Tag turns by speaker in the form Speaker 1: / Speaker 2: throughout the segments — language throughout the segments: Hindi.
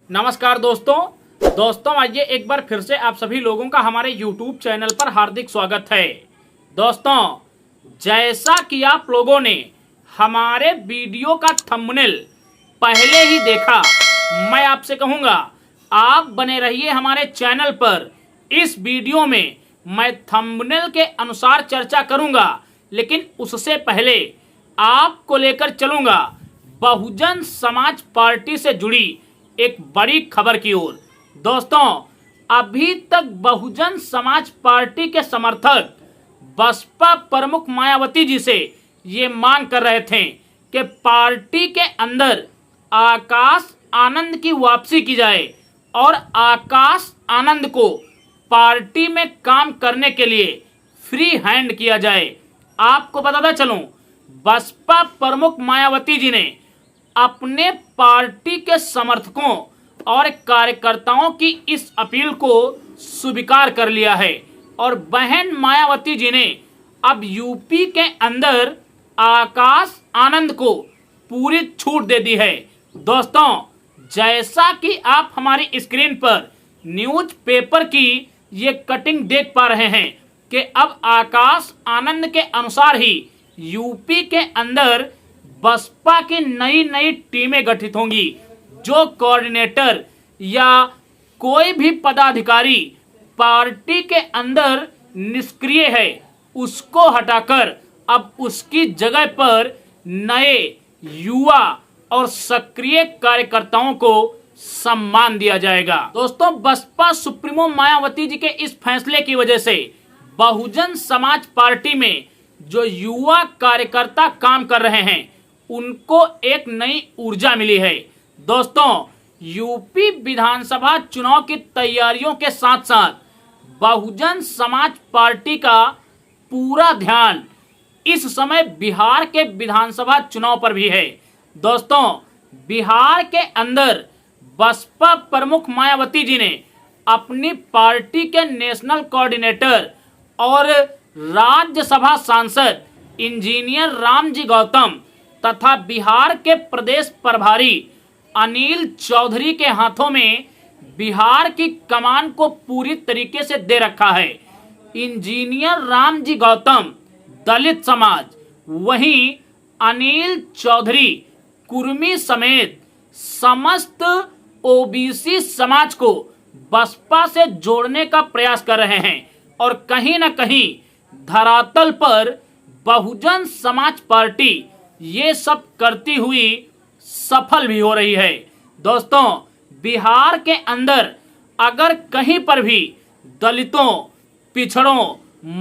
Speaker 1: नमस्कार दोस्तों आइए एक बार फिर से आप सभी लोगों का हमारे YouTube चैनल पर हार्दिक स्वागत है। दोस्तों, जैसा कि आप लोगों ने हमारे वीडियो का थंबनेल पहले ही देखा, मैं आपसे कहूंगा आप बने रहिए हमारे चैनल पर। इस वीडियो में मैं थंबनेल के अनुसार चर्चा करूंगा, लेकिन उससे पहले आपको लेकर चलूंगा बहुजन समाज पार्टी से जुड़ी एक बड़ी खबर की ओर। दोस्तों, अभी तक बहुजन समाज पार्टी के समर्थक बसपा प्रमुख मायावती जी से ये मांग कर रहे थे कि पार्टी के अंदर आकाश आनंद की वापसी की जाए और आकाश आनंद को पार्टी में काम करने के लिए फ्री हैंड किया जाए। आपको बताता चलूं, बसपा प्रमुख मायावती जी ने अपने पार्टी के समर्थकों और कार्यकर्ताओं की इस अपील को स्वीकार कर लिया है और बहन मायावती जी ने अब यूपी के अंदर आकाश आनंद को पूरी छूट दे दी है। दोस्तों, जैसा कि आप हमारी स्क्रीन पर न्यूज पेपर की ये कटिंग देख पा रहे हैं कि अब आकाश आनंद के अनुसार ही यूपी के अंदर बसपा की नई टीमें गठित होंगी। जो कोऑर्डिनेटर या कोई भी पदाधिकारी पार्टी के अंदर निष्क्रिय है, उसको हटाकर अब उसकी जगह पर नए युवा और सक्रिय कार्यकर्ताओं को सम्मान दिया जाएगा। दोस्तों, बसपा सुप्रीमो मायावती जी के इस फैसले की वजह से बहुजन समाज पार्टी में जो युवा कार्यकर्ता काम कर रहे हैं, उनको एक नई ऊर्जा मिली है। दोस्तों, यूपी विधानसभा चुनाव की तैयारियों के साथ साथ बहुजन समाज पार्टी का पूरा ध्यान इस समय बिहार के विधानसभा चुनाव पर भी है। दोस्तों, बिहार के अंदर बसपा प्रमुख मायावती जी ने अपनी पार्टी के नेशनल कोऑर्डिनेटर और राज्यसभा सांसद इंजीनियर रामजी गौतम तथा बिहार के प्रदेश प्रभारी अनिल चौधरी के हाथों में बिहार की कमान को पूरी तरीके से दे रखा है। इंजीनियर रामजी गौतम दलित समाज, वहीं अनिल चौधरी कुर्मी समेत समस्त ओबीसी समाज को बसपा से जोड़ने का प्रयास कर रहे हैं और कहीं न कहीं धरातल पर बहुजन समाज पार्टी ये सब करती हुई सफल भी हो रही है। दोस्तों, बिहार के अंदर अगर कहीं पर भी दलितों, पिछड़ों,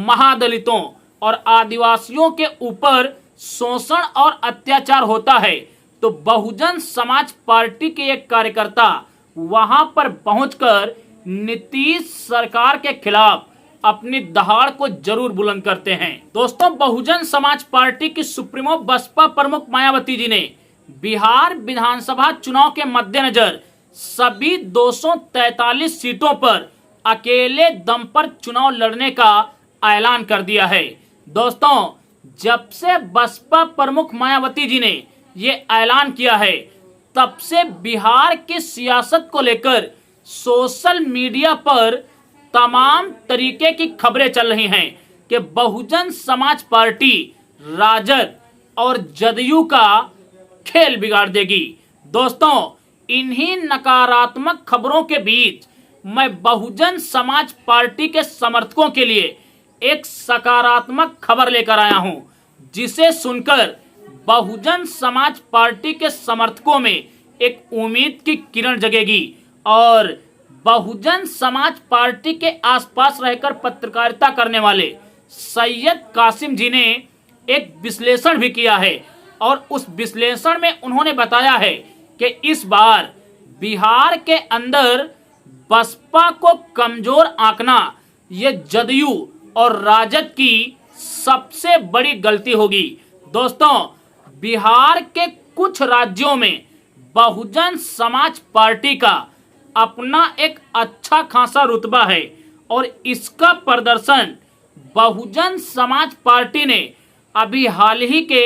Speaker 1: महादलितों और आदिवासियों के ऊपर शोषण और अत्याचार होता है, तो बहुजन समाज पार्टी के एक कार्यकर्ता वहां पर पहुंचकर नीतीश सरकार के खिलाफ अपनी दहाड़ को जरूर बुलंद करते हैं। दोस्तों, बहुजन समाज पार्टी की सुप्रीमो बसपा प्रमुख मायावती जी ने बिहार विधानसभा चुनाव के मद्देनजर सभी 243 सीटों पर अकेले दम पर चुनाव लड़ने का ऐलान कर दिया है। दोस्तों, जब से बसपा प्रमुख मायावती जी ने ये ऐलान किया है, तब से बिहार की सियासत को लेकर सोशल मीडिया पर तमाम तरीके की खबरें चल रही हैं कि बहुजन समाज पार्टी राजद और जदयू का खेल बिगाड़ देगी। दोस्तों, इन्हीं नकारात्मक खबरों के बीच मैं बहुजन समाज पार्टी के समर्थकों के लिए एक सकारात्मक खबर लेकर आया हूं, जिसे सुनकर बहुजन समाज पार्टी के समर्थकों में एक उम्मीद की किरण जगेगी और बहुजन समाज पार्टी के आसपास रहकर पत्रकारिता करने वाले सैयद कासिम जी ने एक विश्लेषण भी किया है और उस विश्लेषण में उन्होंने बताया है कि इस बार बिहार के अंदर बसपा को कमजोर आंकना ये जदयू और राजद की सबसे बड़ी गलती होगी। दोस्तों, बिहार के कुछ राज्यों में बहुजन समाज पार्टी का अपना एक अच्छा खासा रुतबा है और इसका प्रदर्शन बहुजन समाज पार्टी ने अभी हाल ही के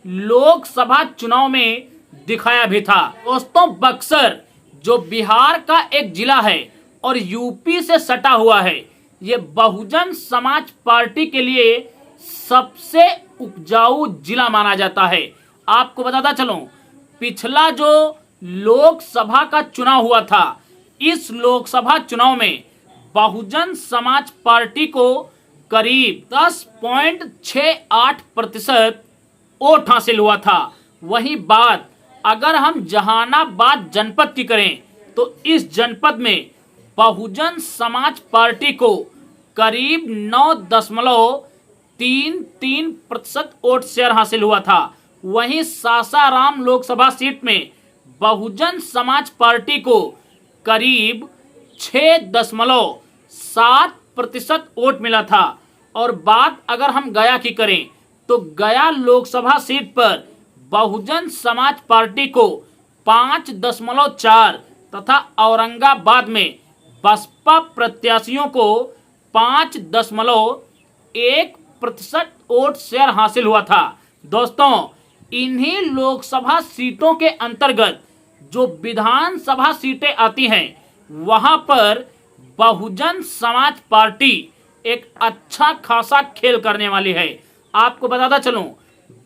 Speaker 1: लोकसभा चुनाव में दिखाया भी था। दोस्तों, बक्सर जो बिहार का एक जिला है और यूपी से सटा हुआ है, ये बहुजन समाज पार्टी के लिए सबसे उपजाऊ जिला माना जाता है। आपको बताता चलूं, पिछला जो लोकसभा का चुनाव हुआ था, इस लोकसभा चुनाव में बहुजन समाज पार्टी को करीब 10.68% वोट हासिल हुआ था। वही बात अगर हम जहानाबाद जनपद की करें तो इस जनपद में बहुजन समाज पार्टी को करीब 9.33% वोट शेयर हासिल हुआ था। वहीं सासाराम लोकसभा सीट में बहुजन समाज पार्टी को करीब 6.7% वोट मिला था। और बात अगर हम गया की करें तो गया लोकसभा सीट पर बहुजन समाज पार्टी को 5.4 तथा औरंगाबाद में बसपा प्रत्याशियों को 5.1% वोट शेयर हासिल हुआ था। दोस्तों, इन्हीं लोकसभा सीटों के अंतर्गत जो विधानसभा सीटें आती हैं, वहां पर बहुजन समाज पार्टी एक अच्छा खासा खेल करने वाली है। आपको बताता चलूं,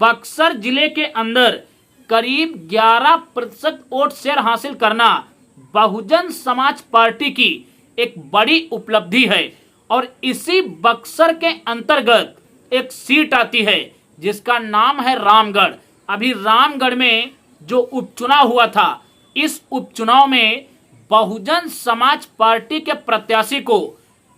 Speaker 1: बक्सर जिले के अंदर करीब 11% वोट शेयर हासिल करना बहुजन समाज पार्टी की एक बड़ी उपलब्धि है। और इसी बक्सर के अंतर्गत एक सीट आती है जिसका नाम है रामगढ़। अभी रामगढ़ में जो उपचुनाव हुआ था, इस उपचुनाव में बहुजन समाज पार्टी के प्रत्याशी को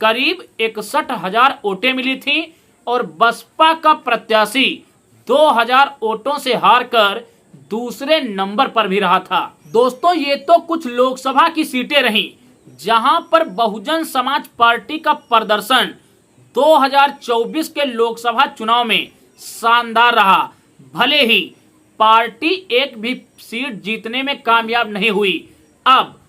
Speaker 1: करीब 61,000 वोटें मिली थी और बसपा का प्रत्याशी 2,000 वोटों से हारकर दूसरे नंबर पर भी रहा था। दोस्तों, ये तो कुछ लोकसभा की सीटें रहीं जहां पर बहुजन समाज पार्टी का प्रदर्शन 2024 के लोकसभा चुनाव में शानदार रहा। भले ही पार्टी एक भी सीट जीतने में कामयाब नहीं हुई। अब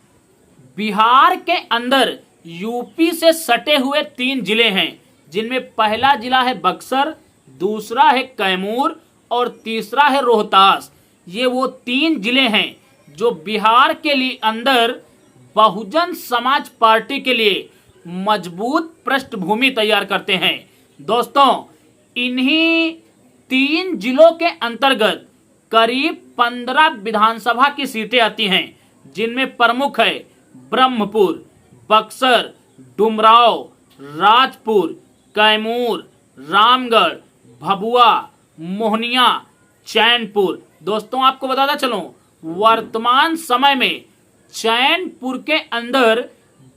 Speaker 1: बिहार के अंदर यूपी से सटे हुए 3 जिले हैं, जिनमें पहला जिला है बक्सर, दूसरा है कैमूर और तीसरा है रोहतास। ये वो 3 जिले हैं जो बिहार के लिए अंदर बहुजन समाज पार्टी के लिए मजबूत पृष्ठभूमि तैयार करते हैं। दोस्तों, इन्हीं 3 जिलों के अंतर्गत करीब 15 विधानसभा की सीटें आती हैं, जिनमें प्रमुख है ब्रह्मपुर, बक्सर, डुमराव, राजपुर, कैमूर, रामगढ़, भभुआ, मोहनिया, चैनपुर। दोस्तों, आपको बताता चलूं, वर्तमान समय में चैनपुर के अंदर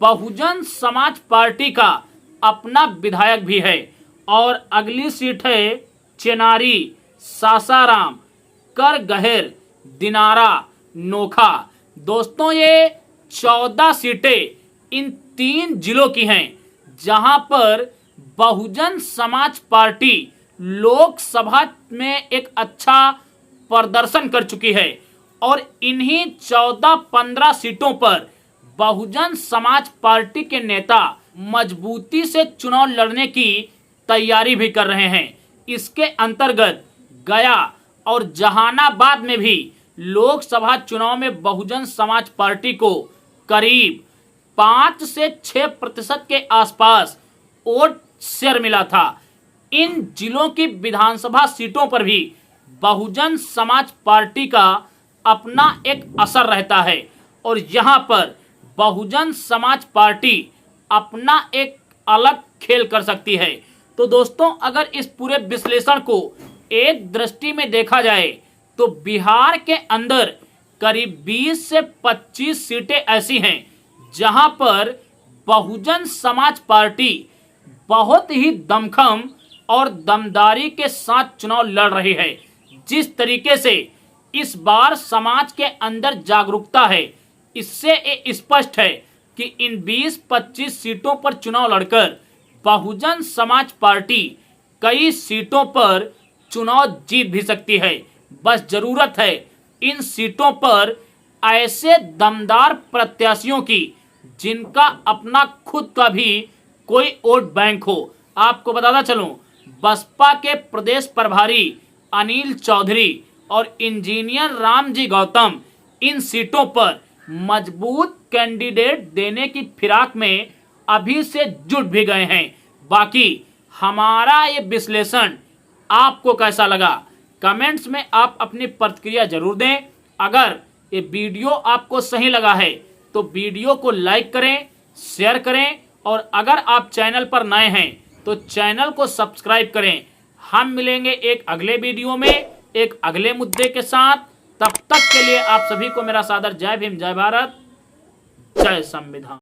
Speaker 1: बहुजन समाज पार्टी का अपना विधायक भी है। और अगली सीट है चेनारी, सासाराम, करगहर, दिनारा, नोखा। दोस्तों, ये 14 सीटें इन 3 जिलों की हैं जहां पर बहुजन समाज पार्टी लोकसभा में एक अच्छा प्रदर्शन कर चुकी है। और इन्हीं 14-15 सीटों पर बहुजन समाज पार्टी के नेता मजबूती से चुनाव लड़ने की तैयारी भी कर रहे हैं। इसके अंतर्गत गया और जहानाबाद में भी लोकसभा चुनाव में बहुजन समाज पार्टी को करीब 5 से 6% के आसपास वोट शेयर मिला था। इन जिलों की विधानसभा सीटों पर भी बहुजन समाज पार्टी का अपना एक असर रहता है और यहाँ पर बहुजन समाज पार्टी अपना एक अलग खेल कर सकती है। तो दोस्तों, अगर इस पूरे विश्लेषण को एक दृष्टि में देखा जाए तो बिहार के अंदर करीब 20 से 25 सीटें ऐसी हैं जहां पर बहुजन समाज पार्टी बहुत ही दमखम और दमदारी के साथ चुनाव लड़ रही है। जिस तरीके से इस बार समाज के अंदर जागरूकता है, इससे ये स्पष्ट है कि इन 20-25 सीटों पर चुनाव लड़कर बहुजन समाज पार्टी कई सीटों पर चुनाव जीत भी सकती है। बस जरूरत है इन सीटों पर ऐसे दमदार प्रत्याशियों की जिनका अपना खुद का भी कोई वोट बैंक हो। आपको बताता चलूं, बसपा के प्रदेश प्रभारी अनिल चौधरी और इंजीनियर रामजी गौतम इन सीटों पर मजबूत कैंडिडेट देने की फिराक में अभी से जुट भी गए हैं। बाकी हमारा ये विश्लेषण आपको कैसा लगा, कमेंट्स में आप अपनी प्रतिक्रिया जरूर दें। अगर ये वीडियो आपको सही लगा है तो वीडियो को लाइक करें, शेयर करें, और अगर आप चैनल पर नए हैं तो चैनल को सब्सक्राइब करें। हम मिलेंगे एक अगले वीडियो में एक अगले मुद्दे के साथ। तब तक के लिए आप सभी को मेरा सादर जय भीम, जय भारत, जय संविधान।